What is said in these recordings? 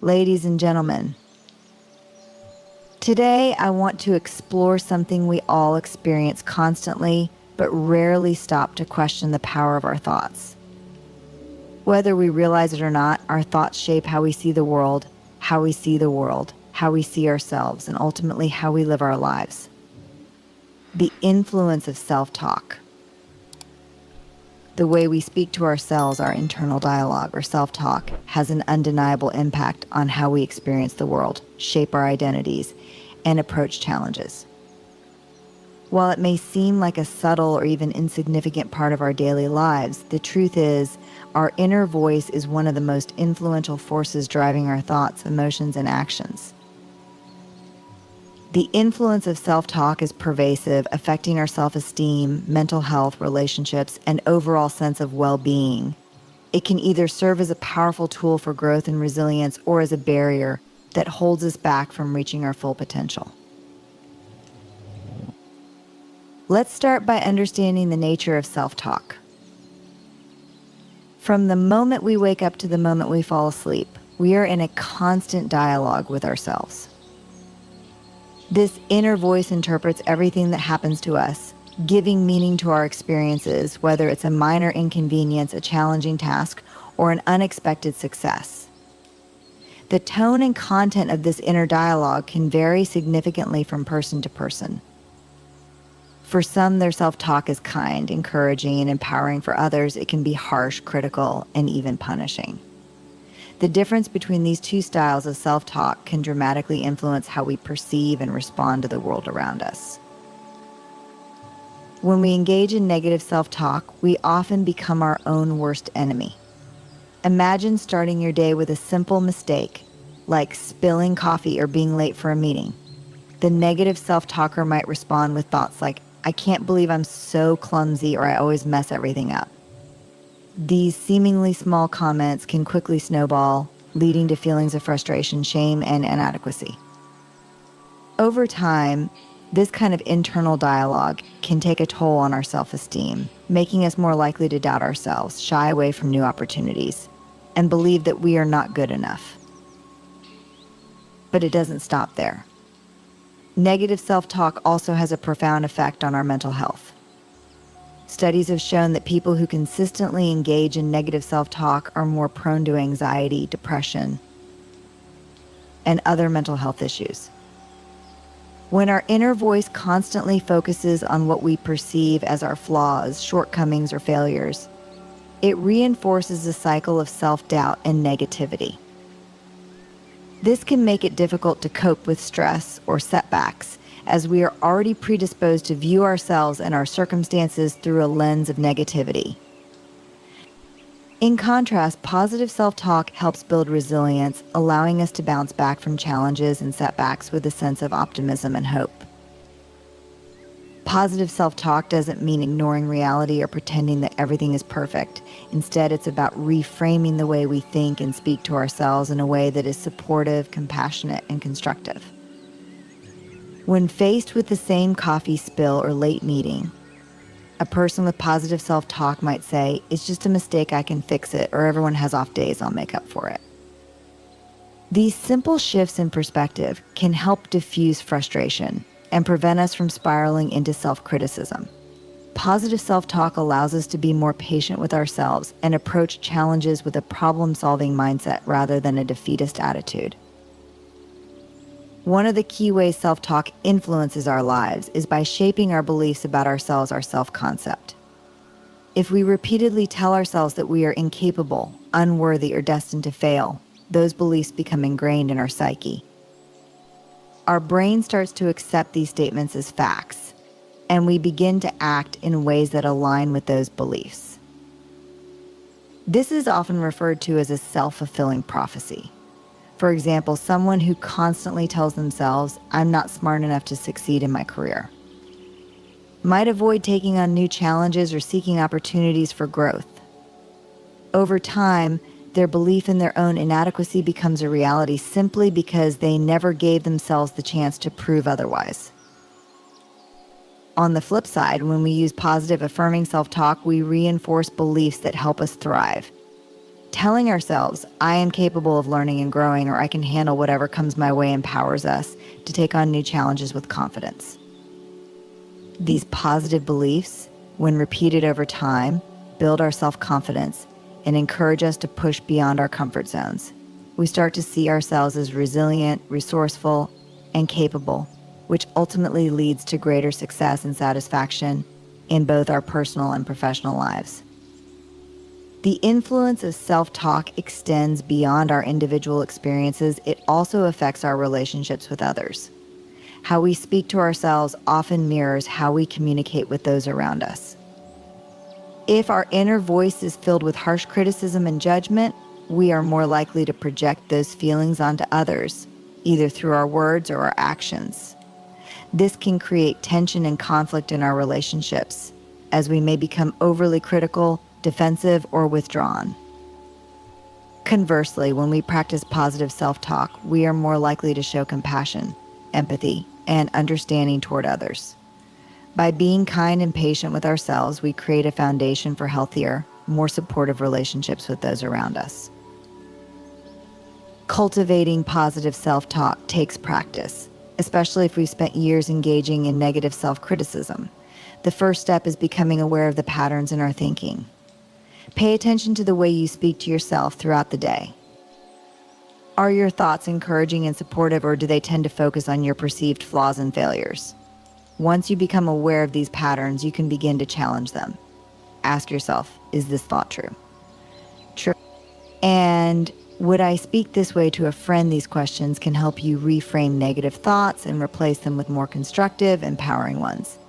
Ladies and gentlemen, today I want to explore something we all experience constantly, but rarely stop to question the power of our thoughts. Whether we realize it or not, our thoughts shape how we see the world, how we see ourselves, and ultimately how we live our lives. The influence of self-talk. The way we speak to ourselves, our internal dialogue or self-talk, has an undeniable impact on how we experience the world, shape our identities, and approach challenges. While it may seem like a subtle or even insignificant part of our daily lives, the truth is, our inner voice is one of the most influential forces driving our thoughts, emotions, and actions. The influence of self-talk is pervasive, affecting our self-esteem, mental health, relationships, and overall sense of well-being. It can either serve as a powerful tool for growth and resilience or as a barrier that holds us back from reaching our full potential. Let's start by understanding the nature of self-talk. From the moment we wake up to the moment we fall asleep, we are in a constant dialogue with ourselves. This inner voice interprets everything that happens to us, giving meaning to our experiences, whether it's a minor inconvenience, a challenging task, or an unexpected success. The tone and content of this inner dialogue can vary significantly from person to person. For some, their self-talk is kind, encouraging, and empowering. For others, it can be harsh, critical, and even punishing. The difference between these two styles of self-talk can dramatically influence how we perceive and respond to the world around us. When we engage in negative self-talk, we often become our own worst enemy. Imagine starting your day with a simple mistake, like spilling coffee or being late for a meeting. The negative self-talker might respond with thoughts like, "I can't believe I'm so clumsy," or "I always mess everything up." These seemingly small comments can quickly snowball, leading to feelings of frustration, shame, and inadequacy. Over time, this kind of internal dialogue can take a toll on our self-esteem, making us more likely to doubt ourselves, shy away from new opportunities, and believe that we are not good enough. But it doesn't stop there. Negative self-talk also has a profound effect on our mental health. Studies have shown that people who consistently engage in negative self-talk are more prone to anxiety, depression, and other mental health issues. When our inner voice constantly focuses on what we perceive as our flaws, shortcomings, or failures, it reinforces a cycle of self-doubt and negativity. This can make it difficult to cope with stress or setbacks, as we are already predisposed to view ourselves and our circumstances through a lens of negativity. In contrast, positive self-talk helps build resilience, allowing us to bounce back from challenges and setbacks with a sense of optimism and hope. Positive self-talk doesn't mean ignoring reality or pretending that everything is perfect. Instead, it's about reframing the way we think and speak to ourselves in a way that is supportive, compassionate, and constructive. When faced with the same coffee spill or late meeting, a person with positive self-talk might say, "It's just a mistake, I can fix it," or "Everyone has off days, I'll make up for it." These simple shifts in perspective can help diffuse frustration and prevent us from spiraling into self-criticism. Positive self-talk allows us to be more patient with ourselves and approach challenges with a problem-solving mindset rather than a defeatist attitude. One of the key ways self-talk influences our lives is by shaping our beliefs about ourselves, our self-concept. If we repeatedly tell ourselves that we are incapable, unworthy, or destined to fail, those beliefs become ingrained in our psyche. Our brain starts to accept these statements as facts, and we begin to act in ways that align with those beliefs. This is often referred to as a self-fulfilling prophecy. For example, someone who constantly tells themselves, "I'm not smart enough to succeed in my career," might avoid taking on new challenges or seeking opportunities for growth. Over time, their belief in their own inadequacy becomes a reality simply because they never gave themselves the chance to prove otherwise. On the flip side, when we use positive, affirming self-talk, we reinforce beliefs that help us thrive. Telling ourselves, I am capable of learning and growing, or I can handle whatever comes my way, empowers us to take on new challenges with confidence. These positive beliefs, when repeated over time, build our self-confidence and encourage us to push beyond our comfort zones. We start to see ourselves as resilient, resourceful, and capable, which ultimately leads to greater success and satisfaction in both our personal and professional lives. The influence of self-talk extends beyond our individual experiences. It also affects our relationships with others. How we speak to ourselves often mirrors how we communicate with those around us. If our inner voice is filled with harsh criticism and judgment, we are more likely to project those feelings onto others, either through our words or our actions. This can create tension and conflict in our relationships, as we may become overly critical, defensive, or withdrawn. Conversely, when we practice positive self-talk, we are more likely to show compassion, empathy, and understanding toward others. By being kind and patient with ourselves, we create a foundation for healthier, more supportive relationships with those around us. Cultivating positive self-talk takes practice, especially if we've spent years engaging in negative self-criticism. The first step is becoming aware of the patterns in our thinking. Pay attention to the way you speak to yourself throughout the day. Are your thoughts encouraging and supportive, or do they tend to focus on your perceived flaws and failures? Once you become aware of these patterns, you can begin to challenge them. Ask yourself, is this thought true? True. And would I speak this way to a friend? These questions can help you reframe negative thoughts and replace them with more constructive, empowering ones.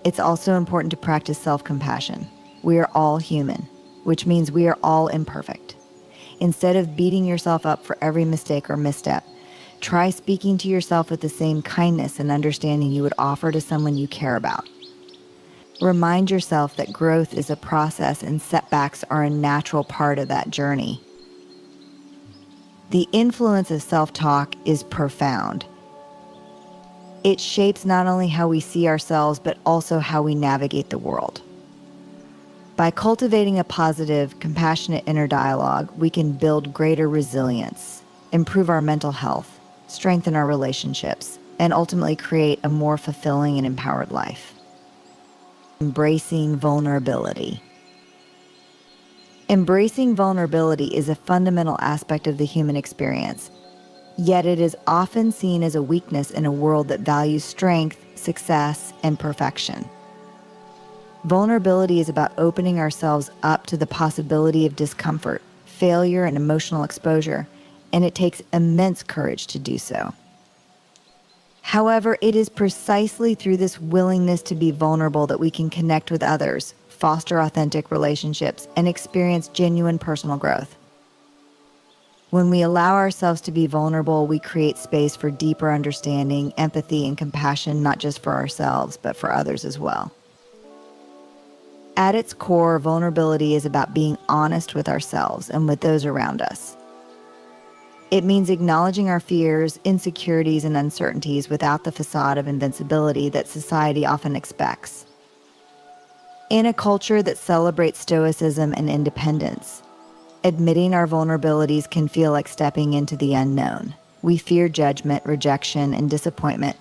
It's also important to practice self-compassion. We are all human, which means we are all imperfect. Instead of beating yourself up for every mistake or misstep, try speaking to yourself with the same kindness and understanding you would offer to someone you care about. Remind yourself that growth is a process and setbacks are a natural part of that journey. The influence of self-talk is profound. It shapes not only how we see ourselves, but also how we navigate the world. By cultivating a positive, compassionate inner dialogue, we can build greater resilience, improve our mental health, strengthen our relationships, and ultimately create a more fulfilling and empowered life. Embracing vulnerability. Embracing vulnerability is a fundamental aspect of the human experience, yet it is often seen as a weakness in a world that values strength, success, and perfection. Vulnerability is about opening ourselves up to the possibility of discomfort, failure, and emotional exposure, and it takes immense courage to do so. However, it is precisely through this willingness to be vulnerable that we can connect with others, foster authentic relationships, and experience genuine personal growth. When we allow ourselves to be vulnerable, we create space for deeper understanding, empathy, and compassion, not just for ourselves, but for others as well. At its core, vulnerability is about being honest with ourselves and with those around us. It means acknowledging our fears, insecurities, and uncertainties without the facade of invincibility that society often expects. In a culture that celebrates stoicism and independence, admitting our vulnerabilities can feel like stepping into the unknown. We fear judgment, rejection, and disappointment,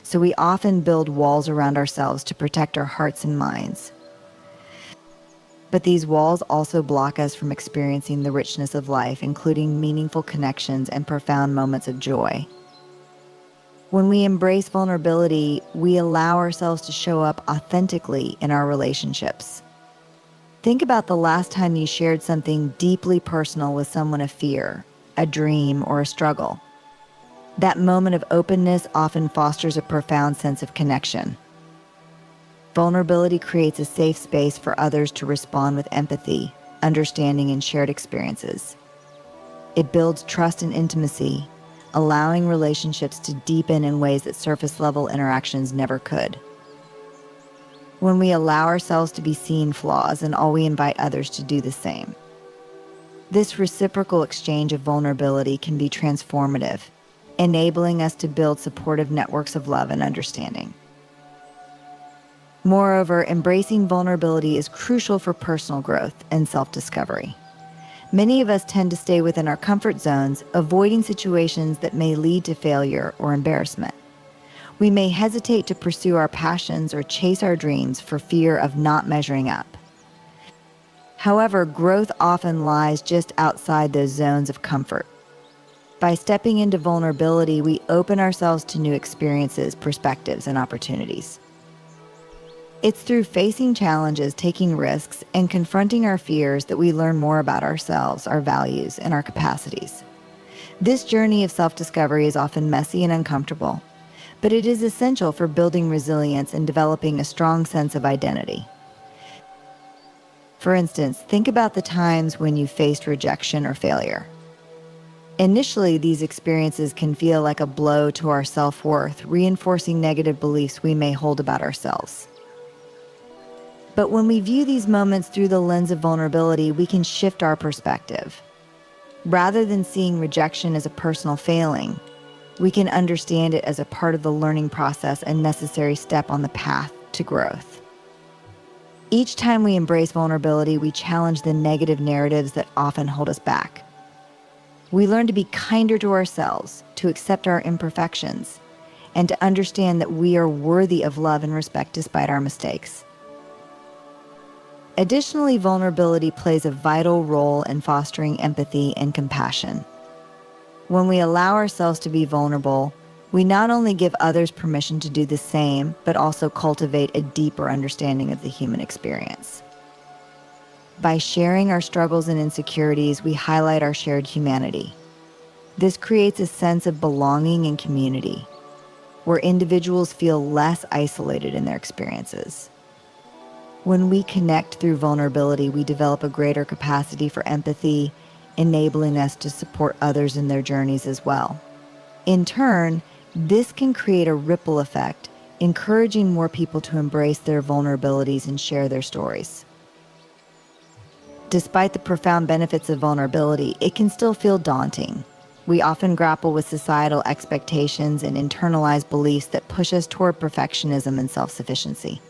so we often build walls around ourselves to protect our hearts and minds. But these walls also block us from experiencing the richness of life, including meaningful connections and profound moments of joy. When we embrace vulnerability, we allow ourselves to show up authentically in our relationships. Think about the last time you shared something deeply personal with someone of fear, a dream, or a struggle. That moment of openness often fosters a profound sense of connection. Vulnerability creates a safe space for others to respond with empathy, understanding, and shared experiences. It builds trust and intimacy, allowing relationships to deepen in ways that surface-level interactions never could. When we allow ourselves to be seen flaws, and all we invite others to do the same. This reciprocal exchange of vulnerability can be transformative, enabling us to build supportive networks of love and understanding. Moreover, embracing vulnerability is crucial for personal growth and self-discovery. Many of us tend to stay within our comfort zones, avoiding situations that may lead to failure or embarrassment. We may hesitate to pursue our passions or chase our dreams for fear of not measuring up. However, growth often lies just outside those zones of comfort. By stepping into vulnerability, we open ourselves to new experiences, perspectives, and opportunities. It's through facing challenges, taking risks, and confronting our fears that we learn more about ourselves, our values, and our capacities. This journey of self-discovery is often messy and uncomfortable, but it is essential for building resilience and developing a strong sense of identity. For instance, think about the times when you faced rejection or failure. Initially, these experiences can feel like a blow to our self-worth, reinforcing negative beliefs we may hold about ourselves. But when we view these moments through the lens of vulnerability, we can shift our perspective. Rather than seeing rejection as a personal failing, we can understand it as a part of the learning process and necessary step on the path to growth. Each time we embrace vulnerability, we challenge the negative narratives that often hold us back. We learn to be kinder to ourselves, to accept our imperfections, and to understand that we are worthy of love and respect despite our mistakes. Additionally, vulnerability plays a vital role in fostering empathy and compassion. When we allow ourselves to be vulnerable, we not only give others permission to do the same, but also cultivate a deeper understanding of the human experience. By sharing our struggles and insecurities, we highlight our shared humanity. This creates a sense of belonging and community, where individuals feel less isolated in their experiences. When we connect through vulnerability, we develop a greater capacity for empathy, enabling us to support others in their journeys as well. In turn, this can create a ripple effect, encouraging more people to embrace their vulnerabilities and share their stories. Despite the profound benefits of vulnerability, it can still feel daunting. We often grapple with societal expectations and internalized beliefs that push us toward perfectionism and self-sufficiency.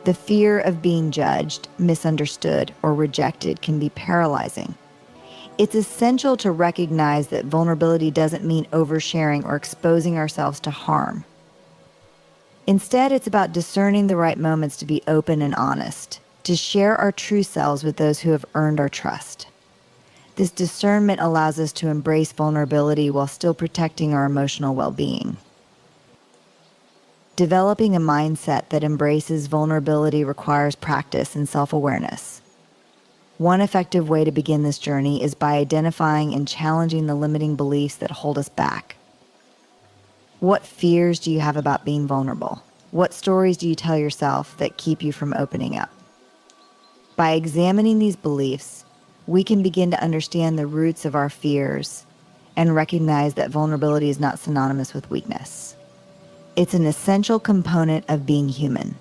The fear of being judged, misunderstood, or rejected can be paralyzing. It's essential to recognize that vulnerability doesn't mean oversharing or exposing ourselves to harm. Instead, it's about discerning the right moments to be open and honest, to share our true selves with those who have earned our trust. This discernment allows us to embrace vulnerability while still protecting our emotional well-being. Developing a mindset that embraces vulnerability requires practice and self-awareness. One effective way to begin this journey is by identifying and challenging the limiting beliefs that hold us back. What fears do you have about being vulnerable? What stories do you tell yourself that keep you from opening up? By examining these beliefs, we can begin to understand the roots of our fears and recognize that vulnerability is not synonymous with weakness. It's an essential component of being human.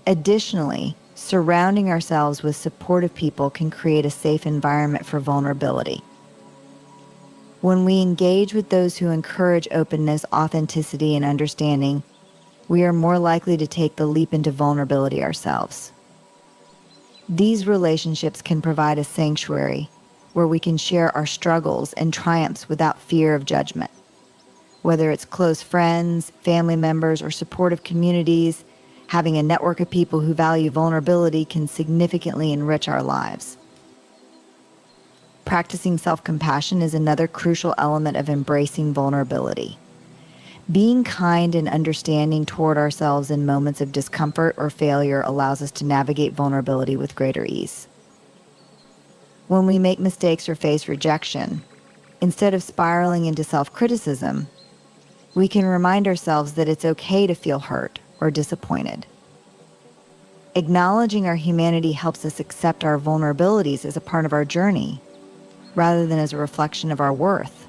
Additionally, surrounding ourselves with supportive people can create a safe environment for vulnerability. When we engage with those who encourage openness, authenticity, and understanding, we are more likely to take the leap into vulnerability ourselves. These relationships can provide a sanctuary where we can share our struggles and triumphs without fear of judgment. Whether it's close friends, family members, or supportive communities, having a network of people who value vulnerability can significantly enrich our lives. Practicing self-compassion is another crucial element of embracing vulnerability. Being kind and understanding toward ourselves in moments of discomfort or failure allows us to navigate vulnerability with greater ease. When we make mistakes or face rejection, instead of spiraling into self-criticism, we can remind ourselves that it's okay to feel hurt or disappointed. Acknowledging our humanity helps us accept our vulnerabilities as a part of our journey, rather than as a reflection of our worth.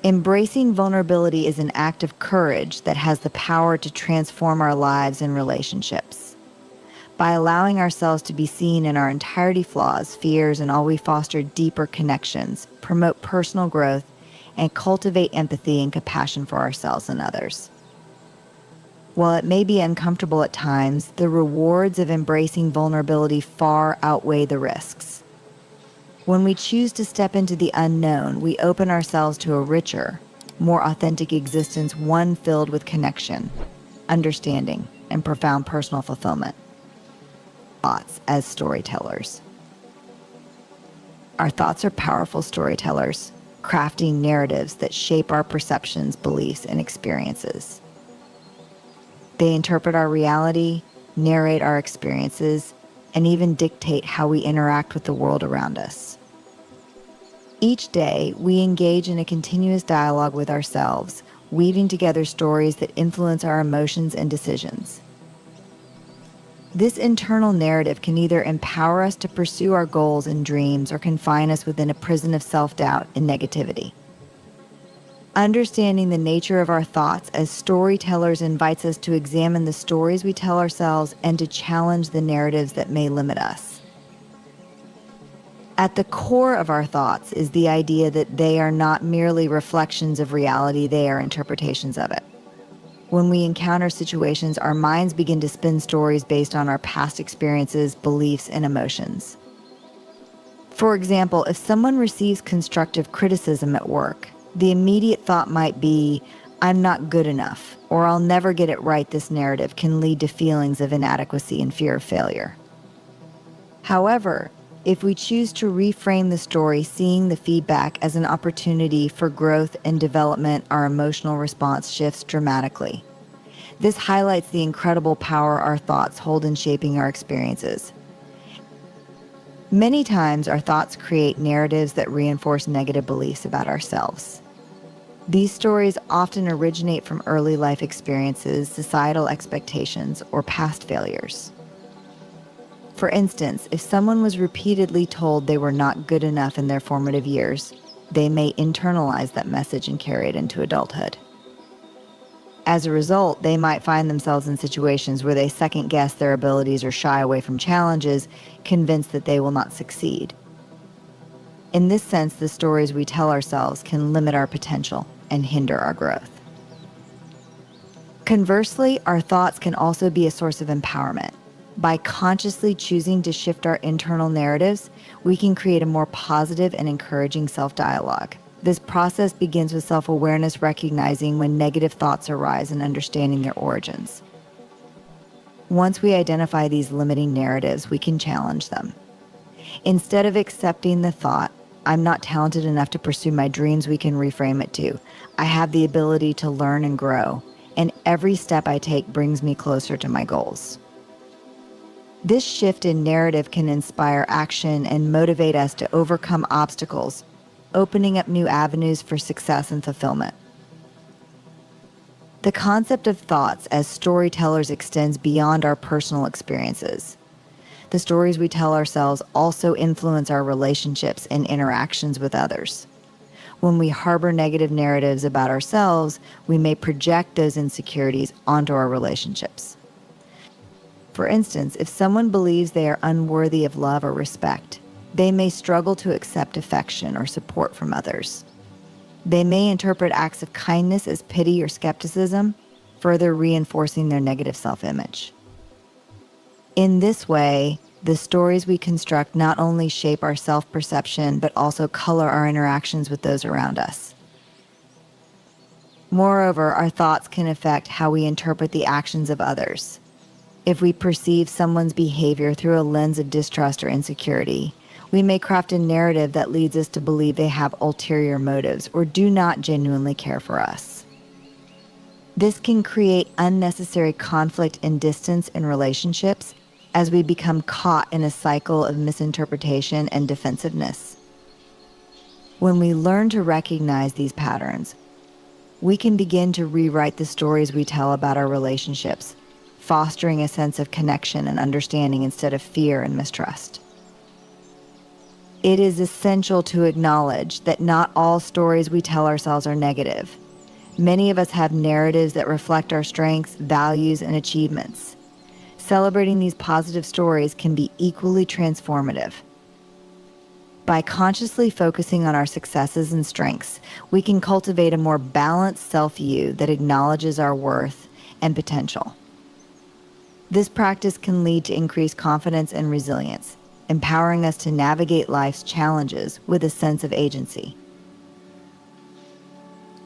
Embracing vulnerability is an act of courage that has the power to transform our lives and relationships. By allowing ourselves to be seen in our entirety, flaws, fears, and all, we foster deeper connections, promote personal growth, and cultivate empathy and compassion for ourselves and others. While it may be uncomfortable at times, the rewards of embracing vulnerability far outweigh the risks. When we choose to step into the unknown, we open ourselves to a richer, more authentic existence, one filled with connection, understanding, and profound personal fulfillment. Thoughts as storytellers. Our thoughts are powerful storytellers, crafting narratives that shape our perceptions, beliefs, and experiences. They interpret our reality, narrate our experiences, and even dictate how we interact with the world around us. Each day, we engage in a continuous dialogue with ourselves, weaving together stories that influence our emotions and decisions. This internal narrative can either empower us to pursue our goals and dreams or confine us within a prison of self-doubt and negativity. Understanding the nature of our thoughts as storytellers invites us to examine the stories we tell ourselves and to challenge the narratives that may limit us. At the core of our thoughts is the idea that they are not merely reflections of reality, they are interpretations of it. When we encounter situations, our minds begin to spin stories based on our past experiences, beliefs, and emotions. For example, if someone receives constructive criticism at work, the immediate thought might be, "I'm not good enough," or "I'll never get it right." This narrative can lead to feelings of inadequacy and fear of failure. However, if we choose to reframe the story, seeing the feedback as an opportunity for growth and development, our emotional response shifts dramatically. This highlights the incredible power our thoughts hold in shaping our experiences. Many times, our thoughts create narratives that reinforce negative beliefs about ourselves. These stories often originate from early life experiences, societal expectations, or past failures. For instance, if someone was repeatedly told they were not good enough in their formative years, they may internalize that message and carry it into adulthood. As a result, they might find themselves in situations where they second-guess their abilities or shy away from challenges, convinced that they will not succeed. In this sense, the stories we tell ourselves can limit our potential and hinder our growth. Conversely, our thoughts can also be a source of empowerment. By consciously choosing to shift our internal narratives, we can create a more positive and encouraging self-dialogue. This process begins with self-awareness, recognizing when negative thoughts arise and understanding their origins. Once we identify these limiting narratives, we can challenge them. Instead of accepting the thought, "I'm not talented enough to pursue my dreams," we can reframe it to, "I have the ability to learn and grow, and every step I take brings me closer to my goals." This shift in narrative can inspire action and motivate us to overcome obstacles, opening up new avenues for success and fulfillment. The concept of thoughts as storytellers extends beyond our personal experiences. The stories we tell ourselves also influence our relationships and interactions with others. When we harbor negative narratives about ourselves, we may project those insecurities onto our relationships. For instance, if someone believes they are unworthy of love or respect, they may struggle to accept affection or support from others. They may interpret acts of kindness as pity or skepticism, further reinforcing their negative self-image. In this way, the stories we construct not only shape our self-perception, but also color our interactions with those around us. Moreover, our thoughts can affect how we interpret the actions of others. If we perceive someone's behavior through a lens of distrust or insecurity, we may craft a narrative that leads us to believe they have ulterior motives or do not genuinely care for us. This can create unnecessary conflict and distance in relationships as we become caught in a cycle of misinterpretation and defensiveness. When we learn to recognize these patterns, we can begin to rewrite the stories we tell about our relationships, fostering a sense of connection and understanding instead of fear and mistrust. It is essential to acknowledge that not all stories we tell ourselves are negative. Many of us have narratives that reflect our strengths, values, and achievements. Celebrating these positive stories can be equally transformative. By consciously focusing on our successes and strengths, we can cultivate a more balanced self-view that acknowledges our worth and potential. This practice can lead to increased confidence and resilience, empowering us to navigate life's challenges with a sense of agency.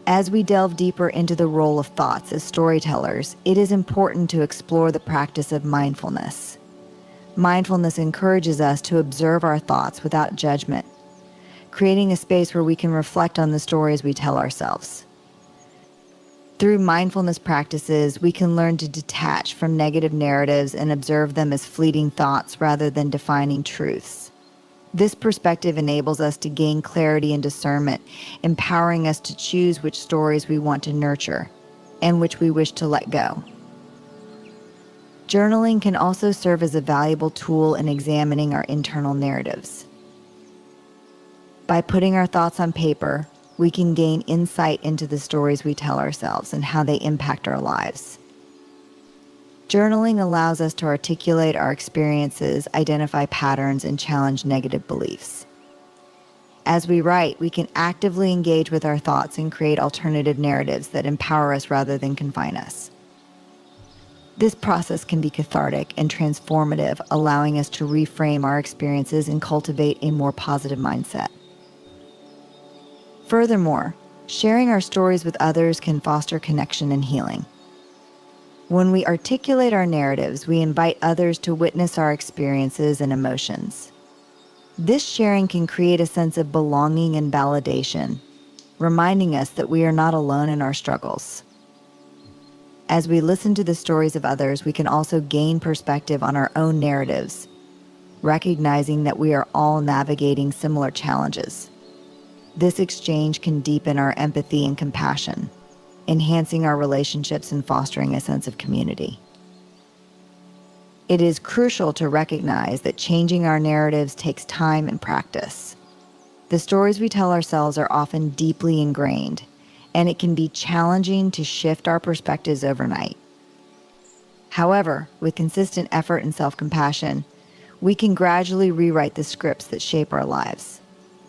As we delve deeper into the role of thoughts as storytellers, it is important to explore the practice of mindfulness. Mindfulness encourages us to observe our thoughts without judgment, creating a space where we can reflect on the stories we tell ourselves. Through mindfulness practices, we can learn to detach from negative narratives and observe them as fleeting thoughts rather than defining truths. This perspective enables us to gain clarity and discernment, empowering us to choose which stories we want to nurture and which we wish to let go. Journaling can also serve as a valuable tool in examining our internal narratives. By putting our thoughts on paper, we can gain insight into the stories we tell ourselves and how they impact our lives. Journaling allows us to articulate our experiences, identify patterns, and challenge negative beliefs. As we write, we can actively engage with our thoughts and create alternative narratives that empower us rather than confine us. This process can be cathartic and transformative, allowing us to reframe our experiences and cultivate a more positive mindset. Furthermore, sharing our stories with others can foster connection and healing. When we articulate our narratives, we invite others to witness our experiences and emotions. This sharing can create a sense of belonging and validation, reminding us that we are not alone in our struggles. As we listen to the stories of others, we can also gain perspective on our own narratives, recognizing that we are all navigating similar challenges. This exchange can deepen our empathy and compassion, enhancing our relationships and fostering a sense of community. It is crucial to recognize that changing our narratives takes time and practice. The stories we tell ourselves are often deeply ingrained, and it can be challenging to shift our perspectives overnight. However, with consistent effort and self-compassion, we can gradually rewrite the scripts that shape our lives.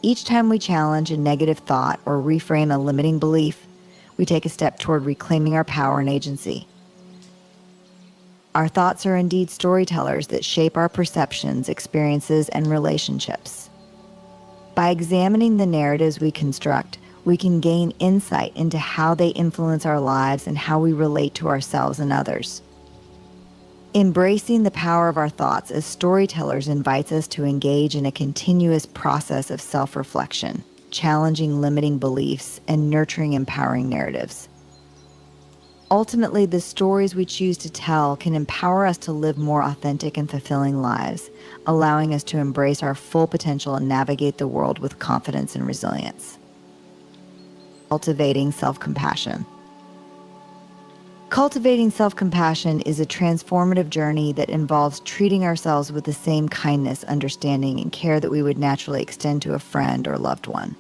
Each time we challenge a negative thought or reframe a limiting belief, we take a step toward reclaiming our power and agency. Our thoughts are indeed storytellers that shape our perceptions, experiences, and relationships. By examining the narratives we construct, we can gain insight into how they influence our lives and how we relate to ourselves and others. Embracing the power of our thoughts as storytellers invites us to engage in a continuous process of self-reflection, challenging limiting beliefs, and nurturing empowering narratives. Ultimately, the stories we choose to tell can empower us to live more authentic and fulfilling lives, allowing us to embrace our full potential and navigate the world with confidence and resilience. Cultivating self-compassion. Cultivating self-compassion is a transformative journey that involves treating ourselves with the same kindness, understanding, and care that we would naturally extend to a friend or loved one.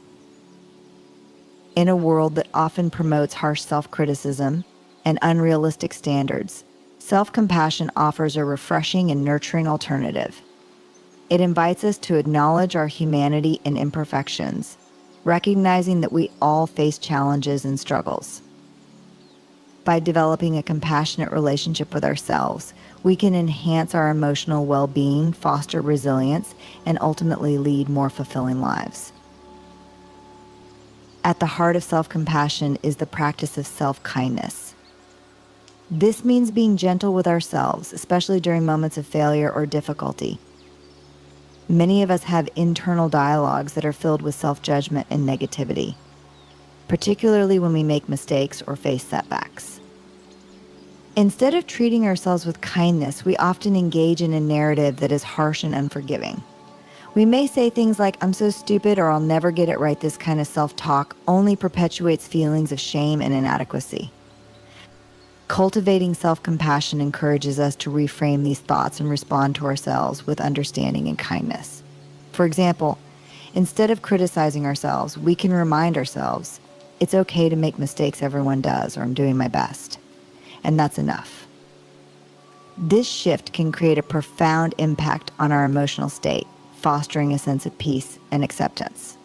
In a world that often promotes harsh self-criticism and unrealistic standards, self-compassion offers a refreshing and nurturing alternative. It invites us to acknowledge our humanity and imperfections, recognizing that we all face challenges and struggles. By developing a compassionate relationship with ourselves, we can enhance our emotional well-being, foster resilience, and ultimately lead more fulfilling lives. At the heart of self-compassion is the practice of self-kindness. This means being gentle with ourselves, especially during moments of failure or difficulty. Many of us have internal dialogues that are filled with self-judgment and negativity, particularly when we make mistakes or face setbacks. Instead of treating ourselves with kindness, we often engage in a narrative that is harsh and unforgiving. We may say things like, "I'm so stupid," or "I'll never get it right." This kind of self-talk only perpetuates feelings of shame and inadequacy. Cultivating self-compassion encourages us to reframe these thoughts and respond to ourselves with understanding and kindness. For example, instead of criticizing ourselves, we can remind ourselves, "It's okay to make mistakes, everyone does," or "I'm doing my best." And that's enough. This shift can create a profound impact on our emotional state, fostering a sense of peace and acceptance.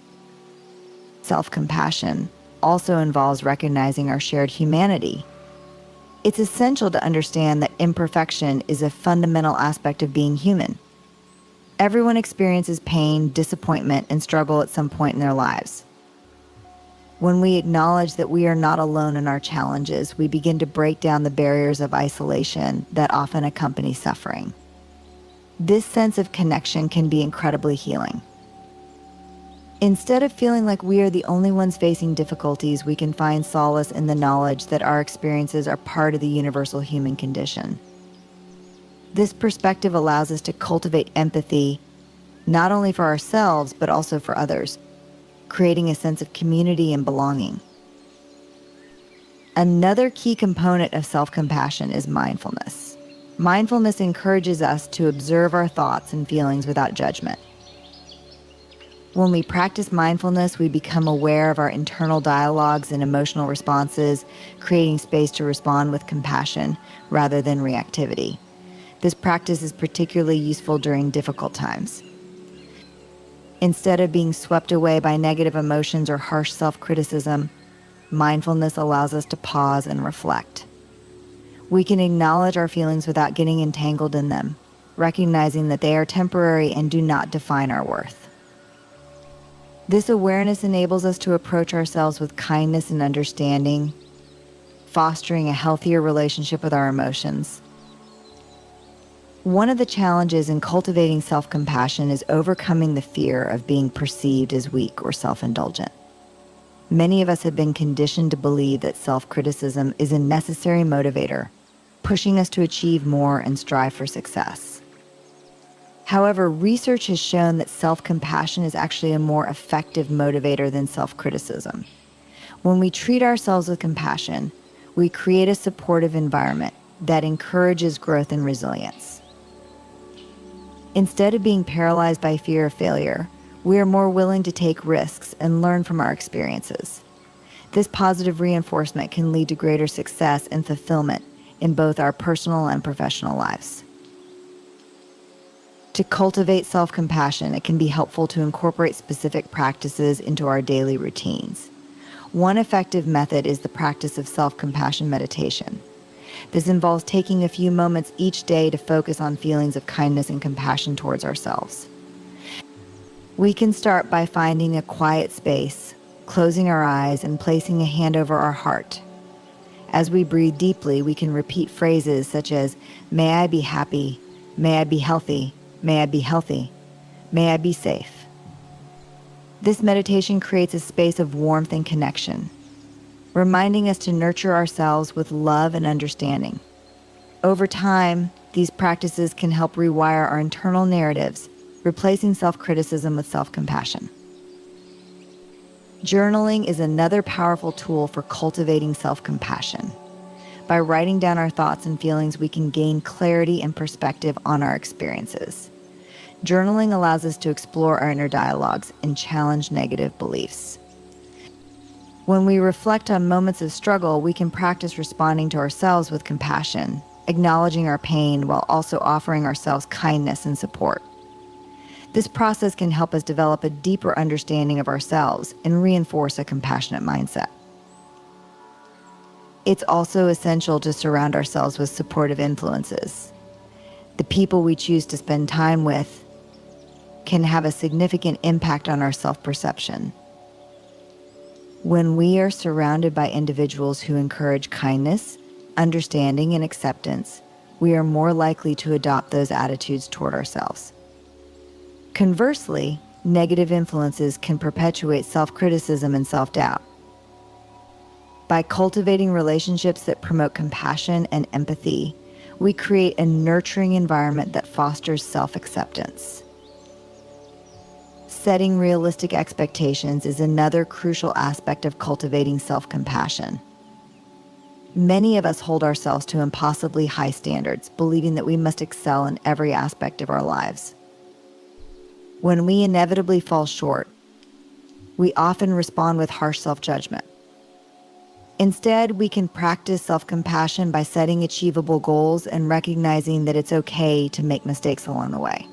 Self-compassion also involves recognizing our shared humanity. It's essential to understand that imperfection is a fundamental aspect of being human. Everyone experiences pain, disappointment, and struggle at some point in their lives. When we acknowledge that we are not alone in our challenges, we begin to break down the barriers of isolation that often accompany suffering. This sense of connection can be incredibly healing. Instead of feeling like we are the only ones facing difficulties, we can find solace in the knowledge that our experiences are part of the universal human condition. This perspective allows us to cultivate empathy, not only for ourselves, but also for others, creating a sense of community and belonging. Another key component of self-compassion is mindfulness. Mindfulness encourages us to observe our thoughts and feelings without judgment. When we practice mindfulness, we become aware of our internal dialogues and emotional responses, creating space to respond with compassion rather than reactivity. This practice is particularly useful during difficult times. Instead of being swept away by negative emotions or harsh self-criticism, mindfulness allows us to pause and reflect. We can acknowledge our feelings without getting entangled in them, recognizing that they are temporary and do not define our worth. This awareness enables us to approach ourselves with kindness and understanding, fostering a healthier relationship with our emotions. One of the challenges in cultivating self-compassion is overcoming the fear of being perceived as weak or self-indulgent. Many of us have been conditioned to believe that self-criticism is a necessary motivator, pushing us to achieve more and strive for success. However, research has shown that self-compassion is actually a more effective motivator than self-criticism. When we treat ourselves with compassion, we create a supportive environment that encourages growth and resilience. Instead of being paralyzed by fear of failure, we are more willing to take risks and learn from our experiences. This positive reinforcement can lead to greater success and fulfillment in both our personal and professional lives. To cultivate self-compassion, it can be helpful to incorporate specific practices into our daily routines. One effective method is the practice of self-compassion meditation. This involves taking a few moments each day to focus on feelings of kindness and compassion towards ourselves. We can start by finding a quiet space, closing our eyes, and placing a hand over our heart. As we breathe deeply, we can repeat phrases such as, "May I be happy," "May I be healthy," "May I be healthy," "May I be safe." This meditation creates a space of warmth and connection, reminding us to nurture ourselves with love and understanding. Over time, these practices can help rewire our internal narratives, replacing self-criticism with self-compassion. Journaling is another powerful tool for cultivating self-compassion. By writing down our thoughts and feelings, we can gain clarity and perspective on our experiences. Journaling allows us to explore our inner dialogues and challenge negative beliefs. When we reflect on moments of struggle, we can practice responding to ourselves with compassion, acknowledging our pain while also offering ourselves kindness and support. This process can help us develop a deeper understanding of ourselves and reinforce a compassionate mindset. It's also essential to surround ourselves with supportive influences. The people we choose to spend time with can have a significant impact on our self-perception. When we are surrounded by individuals who encourage kindness, understanding, and acceptance, we are more likely to adopt those attitudes toward ourselves. Conversely, negative influences can perpetuate self-criticism and self-doubt. By cultivating relationships that promote compassion and empathy, we create a nurturing environment that fosters self-acceptance. Setting realistic expectations is another crucial aspect of cultivating self-compassion. Many of us hold ourselves to impossibly high standards, believing that we must excel in every aspect of our lives. When we inevitably fall short, we often respond with harsh self-judgment. Instead, we can practice self-compassion by setting achievable goals and recognizing that it's okay to make mistakes along the way.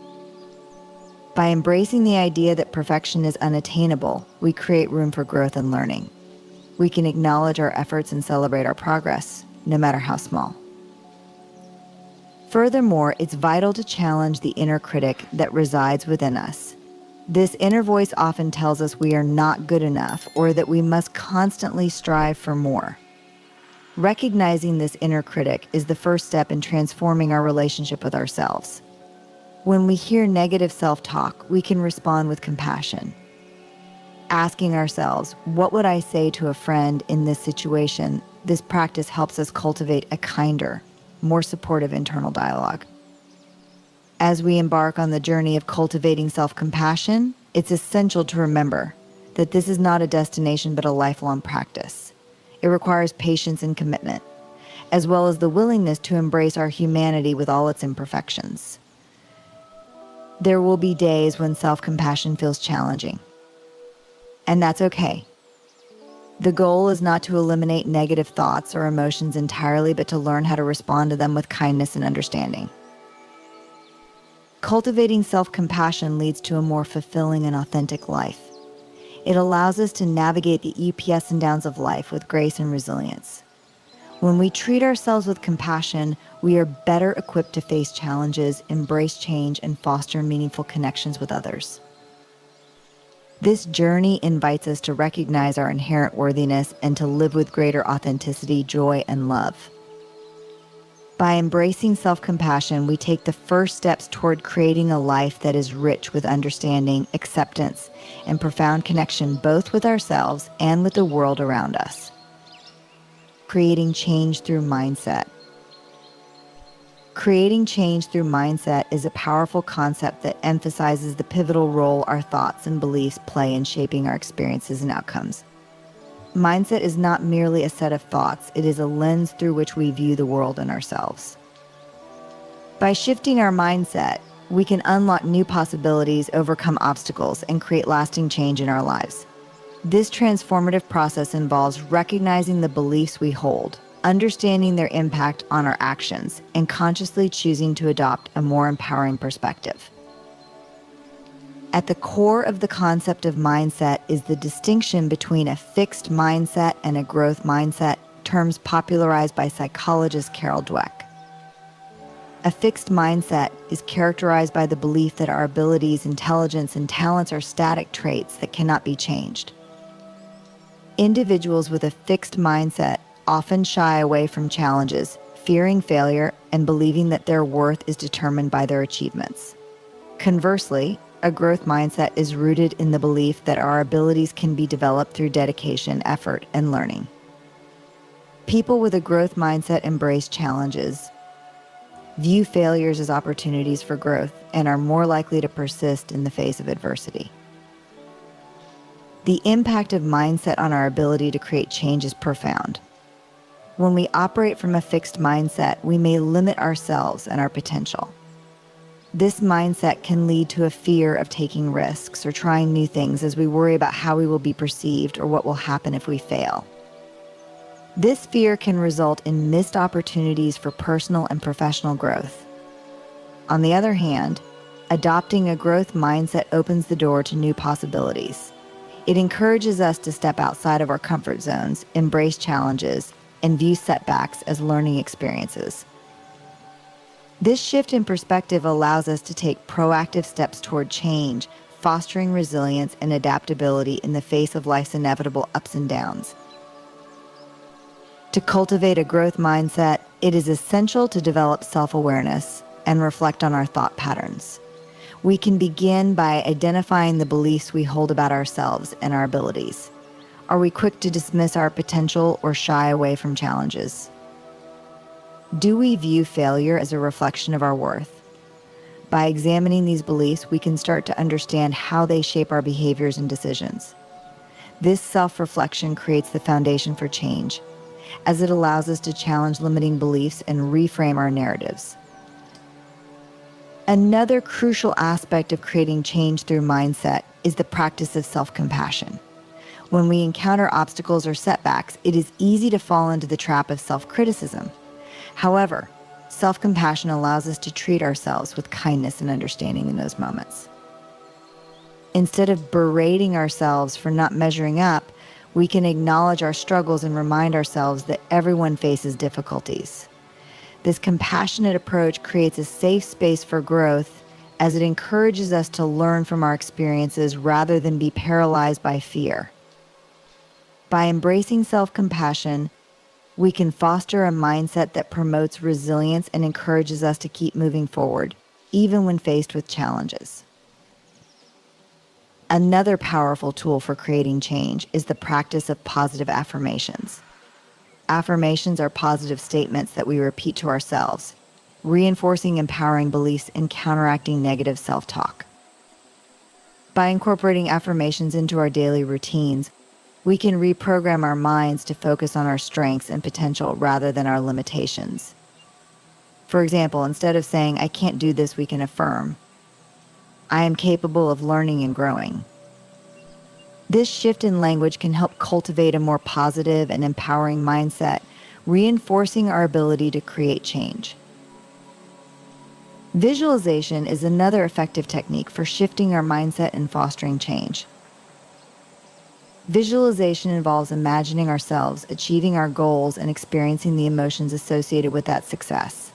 By embracing the idea that perfection is unattainable, we create room for growth and learning. We can acknowledge our efforts and celebrate our progress, no matter how small. Furthermore, it's vital to challenge the inner critic that resides within us. This inner voice often tells us we are not good enough or that we must constantly strive for more. Recognizing this inner critic is the first step in transforming our relationship with ourselves. When we hear negative self-talk, we can respond with compassion. Asking ourselves, what would I say to a friend in this situation? This practice helps us cultivate a kinder, more supportive internal dialogue. As we embark on the journey of cultivating self-compassion, it's essential to remember that this is not a destination but a lifelong practice. It requires patience and commitment, as well as the willingness to embrace our humanity with all its imperfections. There will be days when self-compassion feels challenging, and that's okay. The goal is not to eliminate negative thoughts or emotions entirely, but to learn how to respond to them with kindness and understanding. Cultivating self-compassion leads to a more fulfilling and authentic life. It allows us to navigate the ups and downs of life with grace and resilience. When we treat ourselves with compassion, we are better equipped to face challenges, embrace change, and foster meaningful connections with others. This journey invites us to recognize our inherent worthiness and to live with greater authenticity, joy, and love. By embracing self-compassion, we take the first steps toward creating a life that is rich with understanding, acceptance, and profound connection both with ourselves and with the world around us. Creating change through mindset. Creating change through mindset is a powerful concept that emphasizes the pivotal role our thoughts and beliefs play in shaping our experiences and outcomes. Mindset is not merely a set of thoughts, it is a lens through which we view the world and ourselves. By shifting our mindset, we can unlock new possibilities, overcome obstacles, and create lasting change in our lives. This transformative process involves recognizing the beliefs we hold, understanding their impact on our actions, and consciously choosing to adopt a more empowering perspective. At the core of the concept of mindset is the distinction between a fixed mindset and a growth mindset, terms popularized by psychologist Carol Dweck. A fixed mindset is characterized by the belief that our abilities, intelligence, and talents are static traits that cannot be changed. Individuals with a fixed mindset often shy away from challenges, fearing failure, and believing that their worth is determined by their achievements. Conversely, a growth mindset is rooted in the belief that our abilities can be developed through dedication, effort, and learning. People with a growth mindset embrace challenges, view failures as opportunities for growth, and are more likely to persist in the face of adversity. The impact of mindset on our ability to create change is profound. When we operate from a fixed mindset, we may limit ourselves and our potential. This mindset can lead to a fear of taking risks or trying new things as we worry about how we will be perceived or what will happen if we fail. This fear can result in missed opportunities for personal and professional growth. On the other hand, adopting a growth mindset opens the door to new possibilities. It encourages us to step outside of our comfort zones, embrace challenges, and view setbacks as learning experiences. This shift in perspective allows us to take proactive steps toward change, fostering resilience and adaptability in the face of life's inevitable ups and downs. To cultivate a growth mindset, it is essential to develop self-awareness and reflect on our thought patterns. We can begin by identifying the beliefs we hold about ourselves and our abilities. Are we quick to dismiss our potential or shy away from challenges? Do we view failure as a reflection of our worth? By examining these beliefs, we can start to understand how they shape our behaviors and decisions. This self-reflection creates the foundation for change, as it allows us to challenge limiting beliefs and reframe our narratives. Another crucial aspect of creating change through mindset is the practice of self-compassion. When we encounter obstacles or setbacks, it is easy to fall into the trap of self-criticism. However, self-compassion allows us to treat ourselves with kindness and understanding in those moments. Instead of berating ourselves for not measuring up, We can acknowledge our struggles and remind ourselves that everyone faces difficulties. This compassionate approach creates a safe space for growth as it encourages us to learn from our experiences rather than be paralyzed by fear. By embracing self-compassion, we can foster a mindset that promotes resilience and encourages us to keep moving forward, even when faced with challenges. Another powerful tool for creating change is the practice of positive affirmations. Affirmations are positive statements that we repeat to ourselves, reinforcing empowering beliefs and counteracting negative self-talk. By incorporating affirmations into our daily routines, we can reprogram our minds to focus on our strengths and potential rather than our limitations. For example, instead of saying, "I can't do this," we can affirm, "I am capable of learning and growing." This shift in language can help cultivate a more positive and empowering mindset, reinforcing our ability to create change. Visualization is another effective technique for shifting our mindset and fostering change. Visualization involves imagining ourselves achieving our goals and experiencing the emotions associated with that success.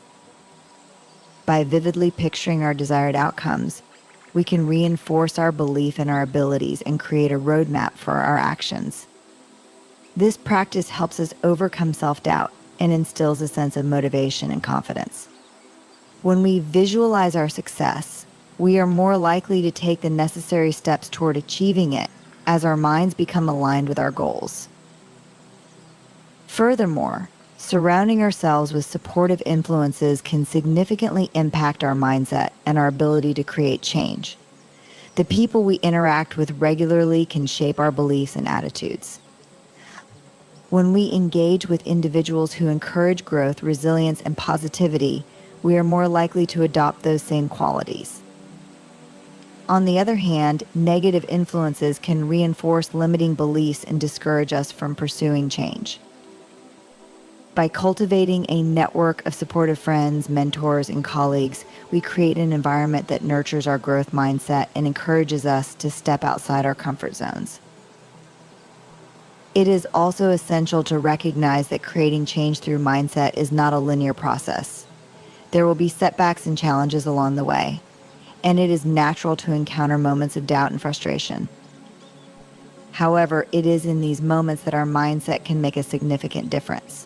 By vividly picturing our desired outcomes, we can reinforce our belief in our abilities and create a roadmap for our actions. This practice helps us overcome self-doubt and instills a sense of motivation and confidence. When we visualize our success, we are more likely to take the necessary steps toward achieving it as our minds become aligned with our goals. Furthermore, surrounding ourselves with supportive influences can significantly impact our mindset and our ability to create change. The people we interact with regularly can shape our beliefs and attitudes. When we engage with individuals who encourage growth, resilience, and positivity, we are more likely to adopt those same qualities. On the other hand, negative influences can reinforce limiting beliefs and discourage us from pursuing change. By cultivating a network of supportive friends, mentors, and colleagues, we create an environment that nurtures our growth mindset and encourages us to step outside our comfort zones. It is also essential to recognize that creating change through mindset is not a linear process. There will be setbacks and challenges along the way, and it is natural to encounter moments of doubt and frustration. However, it is in these moments that our mindset can make a significant difference.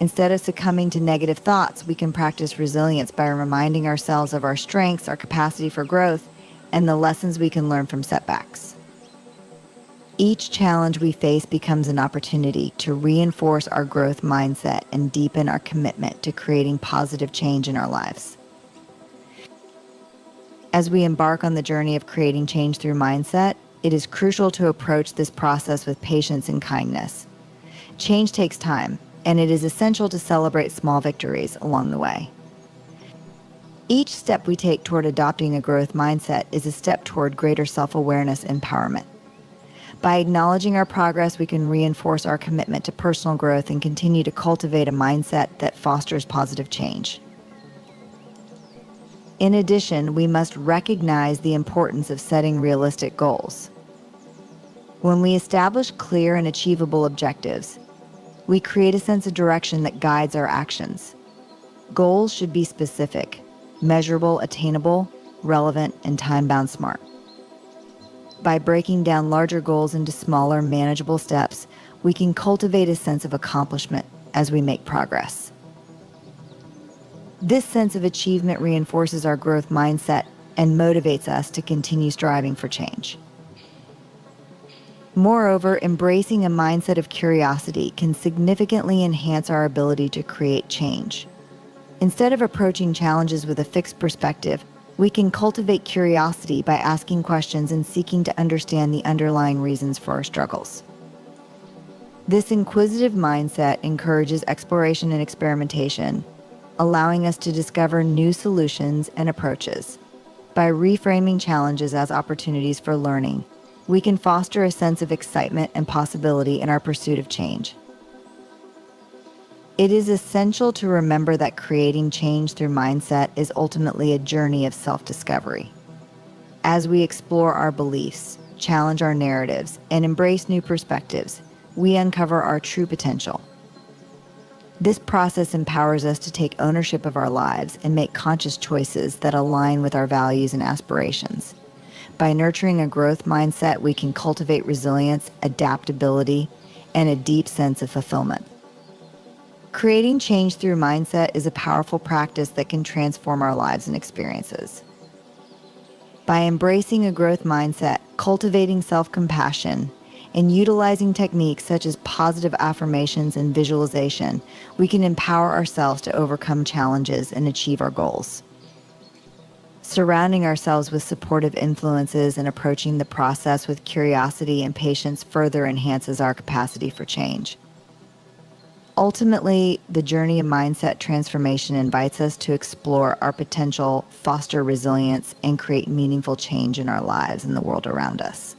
Instead of succumbing to negative thoughts, we can practice resilience by reminding ourselves of our strengths, our capacity for growth, and the lessons we can learn from setbacks. Each challenge we face becomes an opportunity to reinforce our growth mindset and deepen our commitment to creating positive change in our lives. As we embark on the journey of creating change through mindset, it is crucial to approach this process with patience and kindness. Change takes time, and it is essential to celebrate small victories along the way. Each step we take toward adopting a growth mindset is a step toward greater self-awareness and empowerment. By acknowledging our progress, we can reinforce our commitment to personal growth and continue to cultivate a mindset that fosters positive change. In addition, we must recognize the importance of setting realistic goals. When we establish clear and achievable objectives, we create a sense of direction that guides our actions. Goals should be specific, measurable, attainable, relevant, and time-bound smart. By breaking down larger goals into smaller, manageable steps, we can cultivate a sense of accomplishment as we make progress. This sense of achievement reinforces our growth mindset and motivates us to continue striving for change. Moreover, embracing a mindset of curiosity can significantly enhance our ability to create change. Instead of approaching challenges with a fixed perspective, we can cultivate curiosity by asking questions and seeking to understand the underlying reasons for our struggles. This inquisitive mindset encourages exploration and experimentation, allowing us to discover new solutions and approaches. By reframing challenges as opportunities for learning, we can foster a sense of excitement and possibility in our pursuit of change. It is essential to remember that creating change through mindset is ultimately a journey of self-discovery. As we explore our beliefs, challenge our narratives, and embrace new perspectives, we uncover our true potential. This process empowers us to take ownership of our lives and make conscious choices that align with our values and aspirations. By nurturing a growth mindset, we can cultivate resilience, adaptability, and a deep sense of fulfillment. Creating change through mindset is a powerful practice that can transform our lives and experiences. By embracing a growth mindset, cultivating self-compassion, and utilizing techniques such as positive affirmations and visualization, we can empower ourselves to overcome challenges and achieve our goals. Surrounding ourselves with supportive influences and approaching the process with curiosity and patience further enhances our capacity for change. Ultimately, the journey of mindset transformation invites us to explore our potential, foster resilience, and create meaningful change in our lives and the world around us.